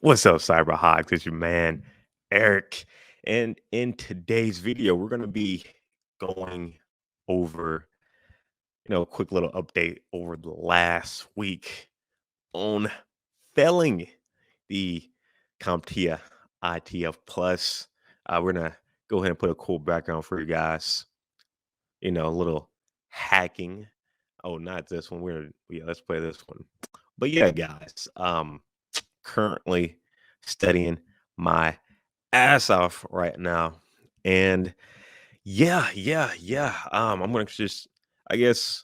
What's up, Cyberhawks? It's your man, Eric. And in today's video, we're going to be going over, a quick little update over the last week on failing the CompTia ITF Plus. We're going to go ahead and put a cool background for you guys, a little hacking. Oh, not this one. Let's play this one. But yeah, guys, currently studying my ass off right now. And yeah. I'm gonna just, I guess,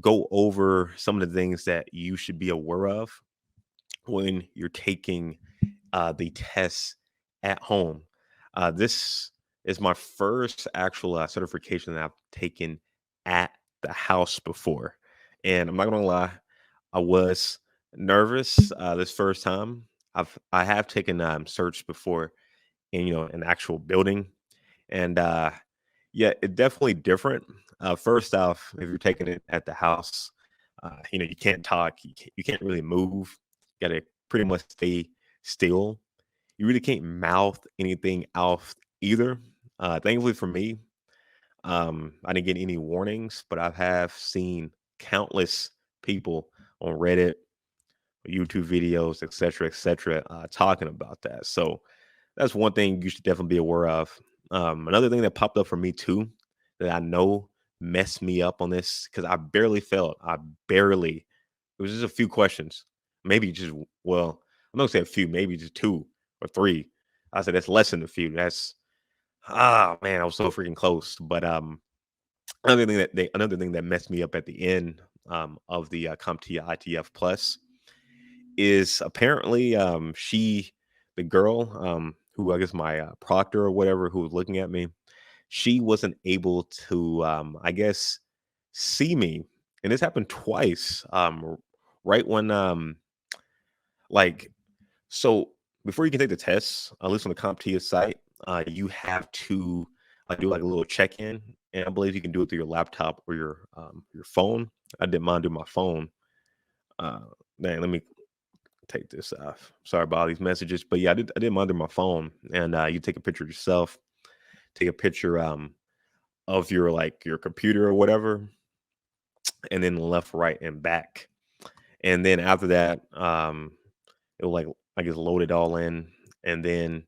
go over some of the things that you should be aware of when you're taking the tests at home. This is my first actual certification that I've taken at the house before, and I'm not gonna lie, I was nervous this first time. I have taken certs before in an actual building, and yeah, it's definitely different. First off, if you're taking it at the house, you can't talk, you can't really move, you gotta pretty much stay still. You really can't mouth anything out either. Thankfully for me, I didn't get any warnings, but I have seen countless people on Reddit, YouTube videos, etc., talking about that. So that's one thing you should definitely be aware of. Another thing that popped up for me too that I know messed me up on this because I barely failed. It was just a few questions, maybe just well, I'm not gonna say a few, maybe just two or three. I said that's less than a few. That's man, I was so freaking close. But another thing that messed me up at the end of the CompTia ITF Plus is apparently the girl who I guess my proctor or whatever who was looking at me, she wasn't able to I guess see me, and this happened twice. Right when like so before you can take the test, at least on the CompTIA site, you have to do like a little check-in, and I believe you can do it through your laptop or your phone. I didn't mind doing my phone. Uh, Man, let me take this off. Sorry about all these messages, but yeah, I did mine through my phone, and you take a picture of yourself, take a picture of your computer or whatever, and then left, right, and back, and then after that, it will I guess load it all in, and then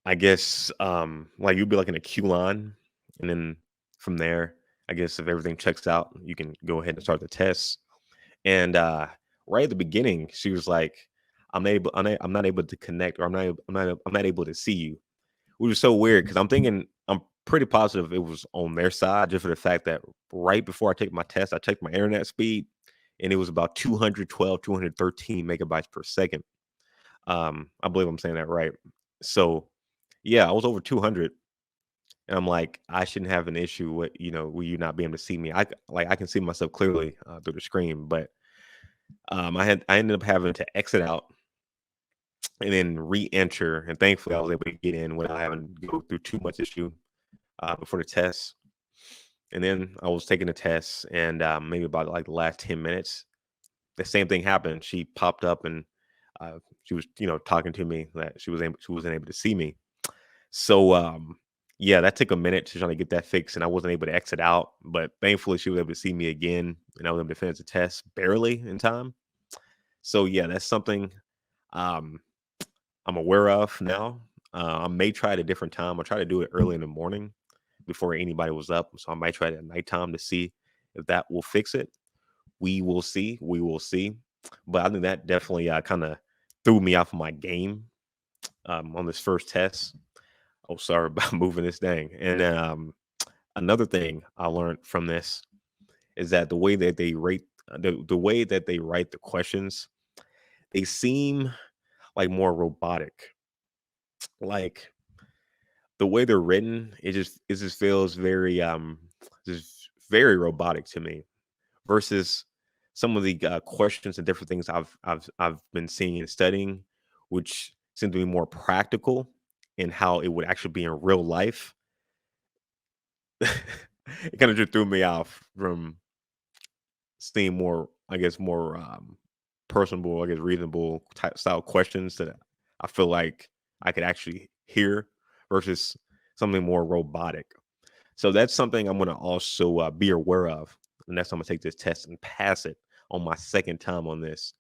I guess like you'll be like in a queue line, and then from there, I guess if everything checks out, you can go ahead and start the test. And right at the beginning, she was like, I'm not able to connect, or I'm not able to see you," which was so weird because I'm pretty positive it was on their side, just for the fact that right before I take my test, I checked my internet speed, and it was about 212, 213 megabytes per second. I believe I'm saying that right. So yeah, I was over 200, and I'm like, I shouldn't have an issue with with you not being able to see me. I can see myself clearly through the screen, but I ended up having to exit out and then re-enter, and thankfully I was able to get in without having to go through too much issue before the test. And then I was taking the test, and maybe about like the last 10 minutes, the same thing happened. She popped up, and she was talking to me that she wasn't able to see me. So yeah, that took a minute to try to get that fixed, and I wasn't able to exit out. But thankfully, she was able to see me again, and I was able to finish the test barely in time. So yeah, that's something um, I'm aware of now. I may try it a different time. I'll try to do it early in the morning before anybody was up. So I might try it at nighttime to see if that will fix it. We will see. We will see. But I think that definitely kind of threw me off of my game on this first test. Oh, sorry about moving this thing. And another thing I learned from this is that the way that they rate the way that they write the questions, they seem like more robotic. Like the way they're written, it just feels very just very robotic to me versus some of the questions and different things I've been seeing and studying, which seem to be more practical in how it would actually be in real life. It kind of just threw me off from seeing more, I guess, more personable, I guess reasonable type style questions that I feel like I could actually hear versus something more robotic. So that's something I'm going to also be aware of. The next time I take this test and pass it on my second time on this.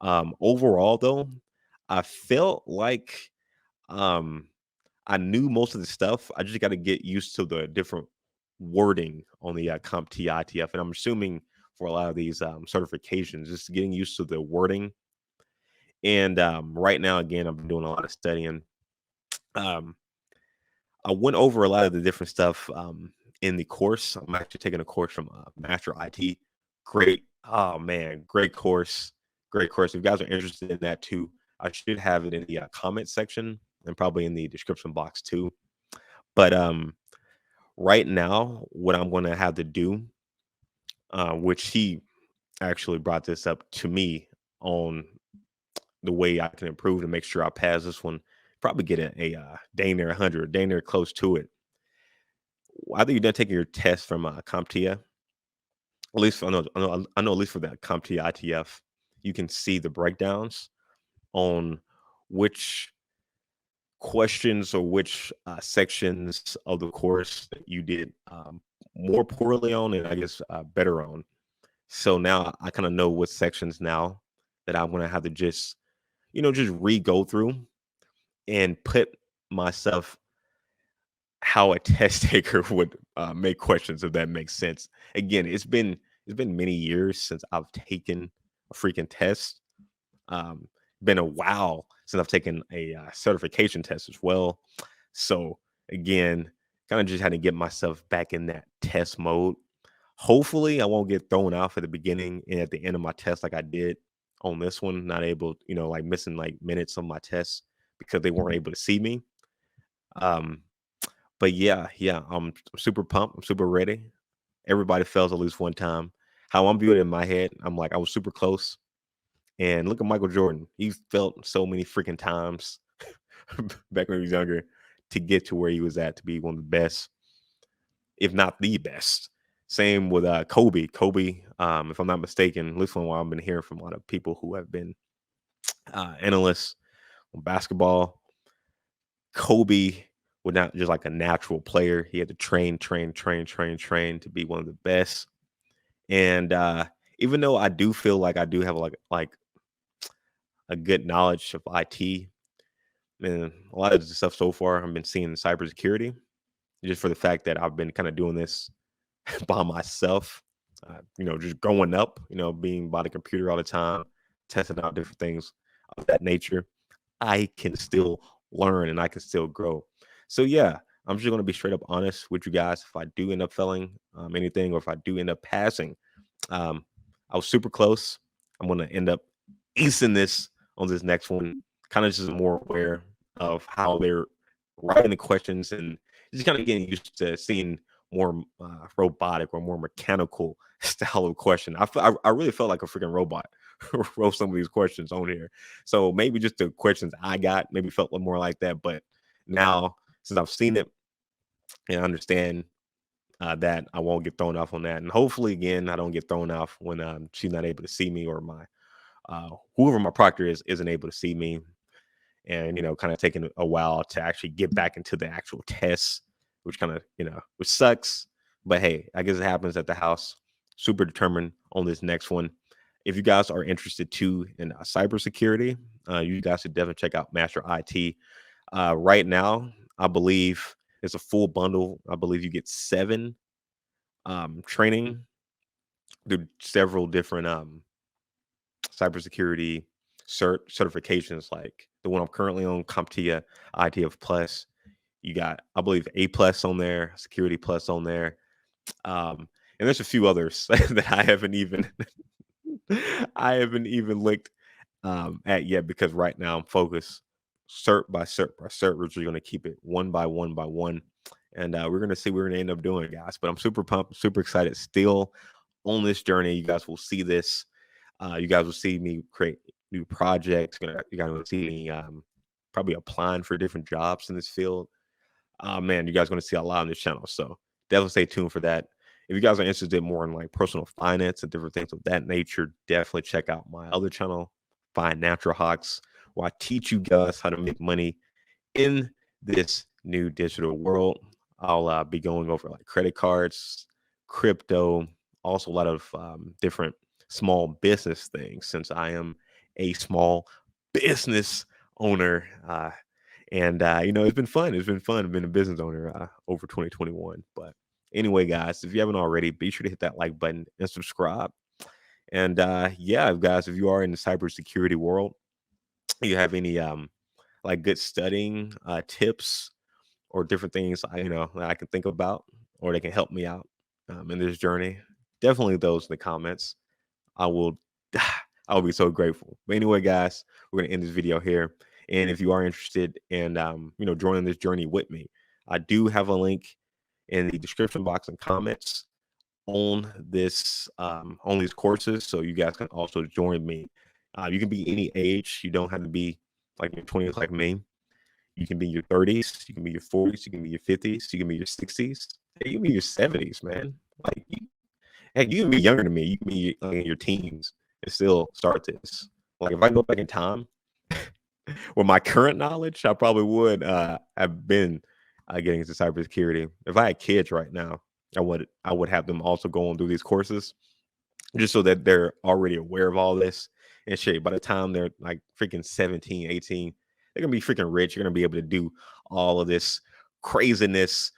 Overall, though, I felt like um, I knew most of the stuff. I just got to get used to the different wording on the CompTia ITF, and I'm assuming for a lot of these certifications, just getting used to the wording. And right now, again, I've been doing a lot of studying. Um, I went over a lot of the different stuff in the course. I'm actually taking a course from Master IT. Great, oh man, great course, great course. If you guys are interested in that too, I should have it in the comment section and probably in the description box too. But right now, what I'm going to have to do, which he actually brought this up to me on the way I can improve to make sure I pass this one. Probably get a dang near 100, dang near close to it. After you're done taking your test from CompTia, at least I know at least for that CompTia ITF, you can see the breakdowns on which questions or which sections of the course that you did more poorly on and I guess better on. So now I kind of know what sections now that I'm going to have to just, just re-go through and put myself how a test taker would make questions, if that makes sense. Again, it's been many years since I've taken a freaking test. Um, been a while since I've taken a certification test as well. So again, kind of just had to get myself back in that test mode. Hopefully, I won't get thrown off at the beginning and at the end of my test like I did on this one. Not able, like missing like minutes of my test because they weren't able to see me. Um, but yeah, I'm super pumped. I'm super ready. Everybody fails at least one time. How I'm viewing it in my head, I'm like, I was super close. And look at Michael Jordan. He felt so many freaking times back when he was younger to get to where he was at to be one of the best, if not the best. Same with Kobe. Kobe, if I'm not mistaken, at least from what I've been hearing from a lot of people who have been analysts on basketball, Kobe was not just like a natural player. He had to train to be one of the best. And even though I do feel like I do have like a good knowledge of IT, and a lot of the stuff so far I've been seeing in cybersecurity, just for the fact that I've been kind of doing this by myself. Just growing up, being by the computer all the time, testing out different things of that nature. I can still learn and I can still grow. So yeah, I'm just gonna be straight up honest with you guys. If I do end up failing anything, or if I do end up passing, um, I was super close. I'm gonna end up acing this on this next one. Kind of just more aware of how they're writing the questions and just kind of getting used to seeing more robotic or more mechanical style of question. I really felt like a freaking robot wrote some of these questions on here. So maybe just the questions I got maybe felt a little more like that. But now since I've seen it and I understand that, I won't get thrown off on that. And hopefully, again, I don't get thrown off when she's not able to see me, or my whoever my proctor isn't able to see me. And kind of taking a while to actually get back into the actual tests, which kind of which sucks. But hey, I guess it happens at the house. Super determined on this next one. If you guys are interested too in cybersecurity, you guys should definitely check out Master IT. Right now, I believe it's a full bundle. I believe you get 7 training through several different cybersecurity certifications, like the one I'm currently on, CompTia ITF Plus. You got, I believe, A Plus on there, Security Plus on there, and there's a few others that I haven't even looked at yet, because right now I'm focused cert by cert by cert. We're just going to keep it one by one by one, and we're going to see what we're going to end up doing, guys. But I'm super pumped, super excited still on this journey. You guys will see this. You guys will see me create new projects. You guys will see me probably applying for different jobs in this field. Man, you guys are going to see a lot on this channel. So definitely stay tuned for that. If you guys are interested more in like personal finance and different things of that nature, definitely check out my other channel, Financial Hawks, where I teach you guys how to make money in this new digital world. I'll be going over like credit cards, crypto, also a lot of different small business things since I am a small business owner. And it's been fun. It's been fun being a business owner over 2021. But anyway, guys, if you haven't already, be sure to hit that like button and subscribe. And yeah, guys, if you are in the cybersecurity world, you have any like good studying tips or different things that I can think about or they can help me out in this journey, definitely those in the comments. I will I'll be so grateful. But anyway, guys, we're gonna end this video here. And if you are interested in joining this journey with me, I do have a link in the description box and comments on this on these courses. So you guys can also join me. You can be any age, you don't have to be like in your 20s like me. You can be in your 30s, you can be your 40s, you can be your 50s, you can be your 60s, you can be your 70s, man. Like, heck, you can be younger than me. You can be like, in your teens and still start this. Like, if I go back in time with my current knowledge, I probably would have been getting into cybersecurity. If I had kids right now, I would have them also go and do these courses just so that they're already aware of all this and shit. By the time they're like freaking 17, 18, they're gonna be freaking rich. You're gonna be able to do all of this craziness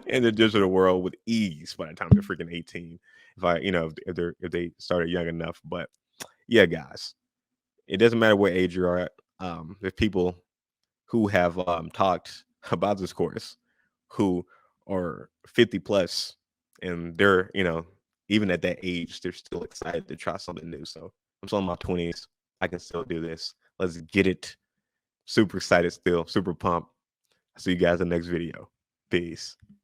in the digital world with ease by the time they're freaking 18. If they started young enough. But yeah, guys, it doesn't matter what age you are at. There's people who have talked about this course who are 50 plus and they're even at that age they're still excited to try something new. So I'm still in my 20s, I can still do this. Let's get it. Super excited, still super pumped. See you guys in the next video. Peace.